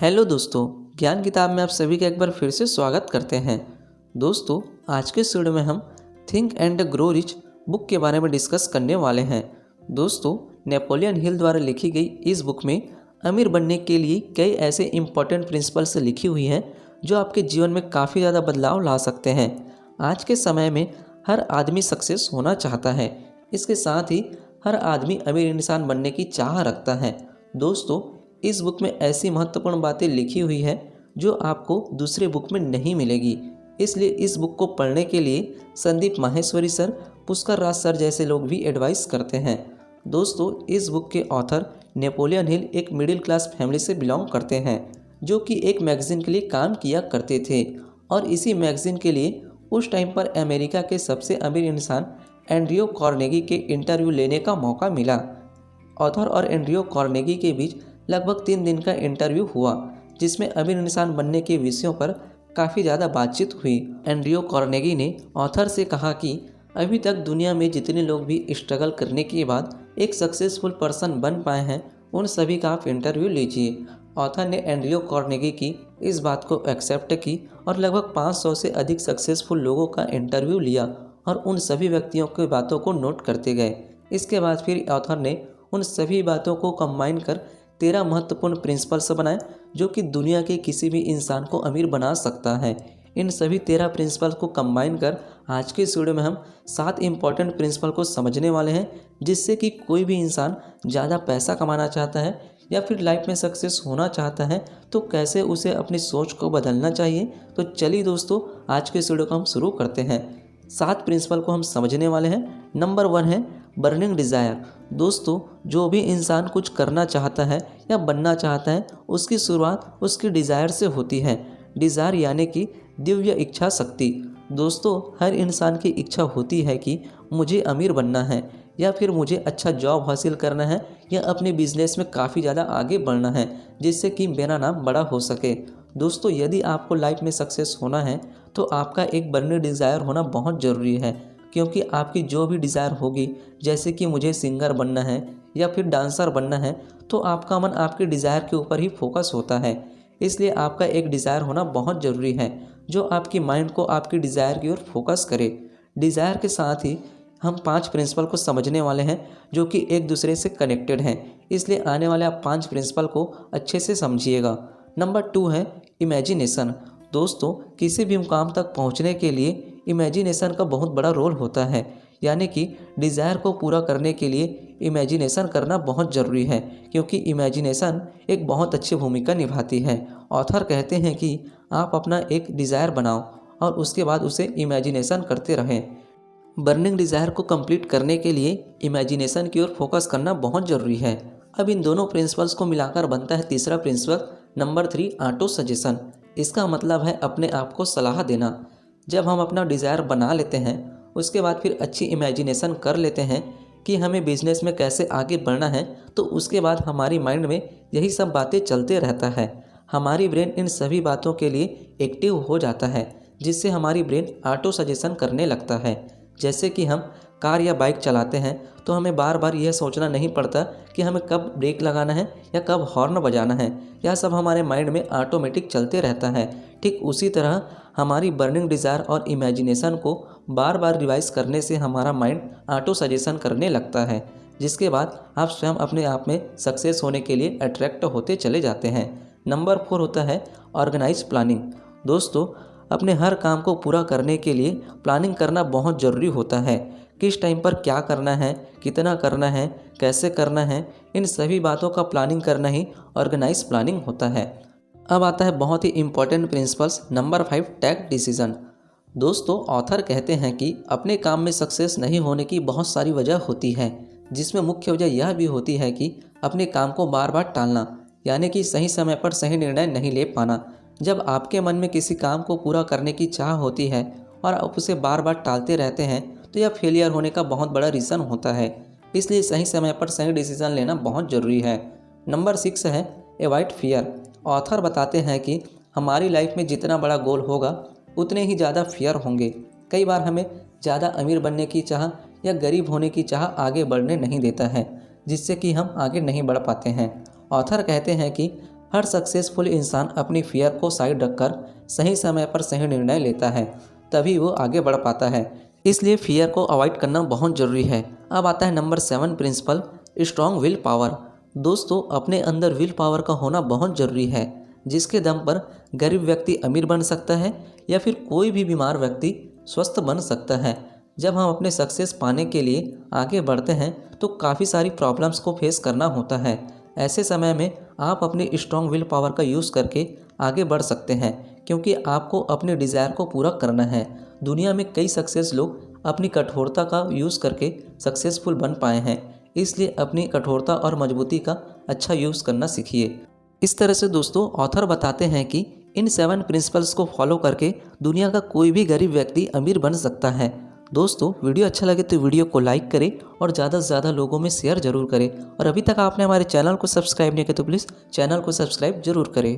Hello दोस्तों, ज्ञान किताब में आप सभी का एक बार फिर से स्वागत करते हैं। दोस्तों, आज के इस वीडियो में हम think and grow rich book के बारे में डिस्कस करने वाले हैं। दोस्तों, नेपोलियन हिल द्वारा लिखी गई इस बुक में अमीर बनने के लिए कई ऐसे इंपॉर्टेंट प्रिंसिपल्स लिखी हुई हैं जो आपके जीवन में काफ़ी ज़्यादा बदलाव ला सकते हैं। आज के समय में हर आदमी सक्सेस होना चाहता है, इसके साथ ही हर आदमी अमीर इंसान बनने की चाह रखता है। दोस्तों, इस बुक में ऐसी महत्वपूर्ण बातें लिखी हुई है जो आपको दूसरे बुक में नहीं मिलेगी। इसलिए इस बुक को पढ़ने के लिए संदीप माहेश्वरी सर, पुष्कर राज सर जैसे लोग भी एडवाइस करते हैं। दोस्तों, इस बुक के ऑथर नेपोलियन हिल एक मिडिल क्लास फैमिली से बिलोंग करते हैं जो कि एक मैगजीन के लिए काम किया करते थे, और इसी मैगजीन के लिए उस टाइम पर अमेरिका के सबसे अमीर इंसान एंड्रियो कार्नेगी के इंटरव्यू लेने का मौका मिला। ऑथर और एंड्रियो कार्नेगी के बीच लगभग 3 दिन का इंटरव्यू हुआ, जिसमें अमीर इंसान बनने के विषयों पर काफ़ी ज़्यादा बातचीत हुई। एंड्रियो कार्नेगी ने ऑथर से कहा कि अभी तक दुनिया में जितने लोग भी स्ट्रगल करने के बाद एक सक्सेसफुल पर्सन बन पाए हैं, उन सभी का आप इंटरव्यू लीजिए। ऑथर ने एंड्रियो कार्नेगी की इस बात को एक्सेप्ट की और लगभग 500 से अधिक सक्सेसफुल लोगों का इंटरव्यू लिया और उन सभी व्यक्तियों की बातों को नोट करते गए। इसके बाद फिर ऑथर ने उन सभी बातों को कंबाइन कर 13 महत्वपूर्ण प्रिंसिपल्स बनाए जो कि दुनिया के किसी भी इंसान को अमीर बना सकता है। इन सभी 13 प्रिंसिपल्स को कंबाइन कर आज के इस वीडियो में हम 7 इंपॉर्टेंट प्रिंसिपल को समझने वाले हैं, जिससे कि कोई भी इंसान ज़्यादा पैसा कमाना चाहता है या फिर लाइफ में सक्सेस होना चाहता है तो कैसे उसे अपनी सोच को बदलना चाहिए। तो चलिए दोस्तों, आज के इस वीडियो को हम शुरू करते हैं। 7 प्रिंसिपल को हम समझने वाले हैं। नंबर 1 है बर्निंग डिज़ायर। दोस्तों, जो भी इंसान कुछ करना चाहता है या बनना चाहता है, उसकी शुरुआत उसकी डिज़ायर से होती है। डिज़ायर यानी कि दिव्य इच्छा शक्ति। दोस्तों, हर इंसान की इच्छा होती है कि मुझे अमीर बनना है, या फिर मुझे अच्छा जॉब हासिल करना है, या अपने बिजनेस में काफ़ी ज़्यादा आगे बढ़ना है जिससे कि मेरा नाम बड़ा हो सके। दोस्तों, यदि आपको लाइफ में सक्सेस होना है तो आपका एक बर्निंग डिज़ायर होना बहुत ज़रूरी है, क्योंकि आपकी जो भी डिज़ायर होगी, जैसे कि मुझे सिंगर बनना है या फिर डांसर बनना है, तो आपका मन आपके डिज़ायर के ऊपर ही फोकस होता है। इसलिए आपका एक डिज़ायर होना बहुत ज़रूरी है जो आपकी माइंड को आपकी डिज़ायर की ओर फोकस करे। डिज़ायर के साथ ही हम 5 प्रिंसिपल को समझने वाले हैं जो कि एक दूसरे से कनेक्टेड हैं, इसलिए आने वाले आप 5 प्रिंसिपल को अच्छे से समझिएगा। नंबर 2 है इमेजिनेशन। दोस्तों, किसी भी मुकाम तक पहुंचने के लिए इमेजिनेशन का बहुत बड़ा रोल होता है, यानी कि डिज़ायर को पूरा करने के लिए इमेजिनेशन करना बहुत ज़रूरी है, क्योंकि इमेजिनेशन एक बहुत अच्छी भूमिका निभाती है। ऑथर कहते हैं कि आप अपना एक डिज़ायर बनाओ और उसके बाद उसे इमेजिनेशन करते रहें। बर्निंग डिज़ायर को कंप्लीट करने के लिए इमेजिनेशन की ओर फोकस करना बहुत ज़रूरी है। अब इन दोनों प्रिंसिपल्स को मिलाकर बनता है तीसरा प्रिंसिपल, नंबर 3 ऑटो सजेशन। इसका मतलब है अपने आप को सलाह देना। जब हम अपना डिज़ायर बना लेते हैं, उसके बाद फिर अच्छी इमेजिनेशन कर लेते हैं कि हमें बिजनेस में कैसे आगे बढ़ना है, तो उसके बाद हमारी माइंड में यही सब बातें चलते रहता है। हमारी ब्रेन इन सभी बातों के लिए एक्टिव हो जाता है, जिससे हमारी ब्रेन ऑटो सजेशन करने लगता है। जैसे कि हम कार या बाइक चलाते हैं तो हमें बार बार यह सोचना नहीं पड़ता कि हमें कब ब्रेक लगाना है या कब हॉर्न बजाना है, यह सब हमारे माइंड में ऑटोमेटिक चलते रहता है। ठीक उसी तरह हमारी बर्निंग डिज़ायर और इमेजिनेशन को बार बार रिवाइज करने से हमारा माइंड ऑटो सजेशन करने लगता है, जिसके बाद आप स्वयं अपने आप में सक्सेस होने के लिए अट्रैक्ट होते चले जाते हैं। नंबर 4 होता है ऑर्गेनाइज प्लानिंग। दोस्तों, अपने हर काम को पूरा करने के लिए प्लानिंग करना बहुत ज़रूरी होता है। किस टाइम पर क्या करना है, कितना करना है, कैसे करना है, इन सभी बातों का प्लानिंग करना ही ऑर्गेनाइज प्लानिंग होता है। अब आता है बहुत ही important principles, number 5 take decision. दोस्तों, ऑथर कहते हैं कि अपने काम में सक्सेस नहीं होने की बहुत सारी वजह होती है, जिसमें मुख्य वजह यह भी होती है कि अपने काम को बार बार टालना, यानी कि सही समय पर सही निर्णय नहीं ले पाना। जब आपके मन में किसी काम को पूरा करने की चाह होती है और आप उसे बार बार टालते रहते हैं, तो यह फेलियर होने का बहुत बड़ा रीज़न होता है। इसलिए सही समय पर सही डिसीजन लेना बहुत ज़रूरी है। नंबर 6 है एवॉइड फियर। ऑथर बताते हैं कि हमारी लाइफ में जितना बड़ा गोल होगा उतने ही ज़्यादा फियर होंगे। कई बार हमें ज़्यादा अमीर बनने की चाह या गरीब होने की चाह आगे बढ़ने नहीं देता है, जिससे कि हम आगे नहीं बढ़ पाते हैं। ऑथर कहते हैं कि हर सक्सेसफुल इंसान अपनी फियर को साइड रखकर सही समय पर सही निर्णय लेता है, तभी वो आगे बढ़ पाता है। इसलिए फियर को अवॉइड करना बहुत ज़रूरी है। अब आता है number 7 principle, strong will power. दोस्तों, अपने अंदर विल पावर का होना बहुत ज़रूरी है, जिसके दम पर गरीब व्यक्ति अमीर बन सकता है या फिर कोई भी बीमार व्यक्ति स्वस्थ बन सकता है। जब हम अपने सक्सेस पाने के लिए आगे बढ़ते हैं तो काफ़ी सारी प्रॉब्लम्स को फेस करना होता है। ऐसे समय में आप अपनी स्ट्रॉन्ग विल पावर का यूज़ करके आगे बढ़ सकते हैं, क्योंकि आपको अपने डिज़ायर को पूरा करना है। दुनिया में कई सक्सेस लोग अपनी कठोरता का यूज़ करके सक्सेसफुल बन पाए हैं, इसलिए अपनी कठोरता और मजबूती का अच्छा यूज़ करना सीखिए। इस तरह से दोस्तों, ऑथर बताते हैं कि इन 7 प्रिंसिपल्स को फॉलो करके दुनिया का कोई भी गरीब व्यक्ति अमीर बन सकता है। दोस्तों, वीडियो अच्छा लगे तो वीडियो को लाइक करें और ज़्यादा से ज़्यादा लोगों में शेयर जरूर करें। और अभी तक आपने हमारे चैनल को सब्सक्राइब नहीं किया तो प्लीज़ चैनल को सब्सक्राइब जरूर करें।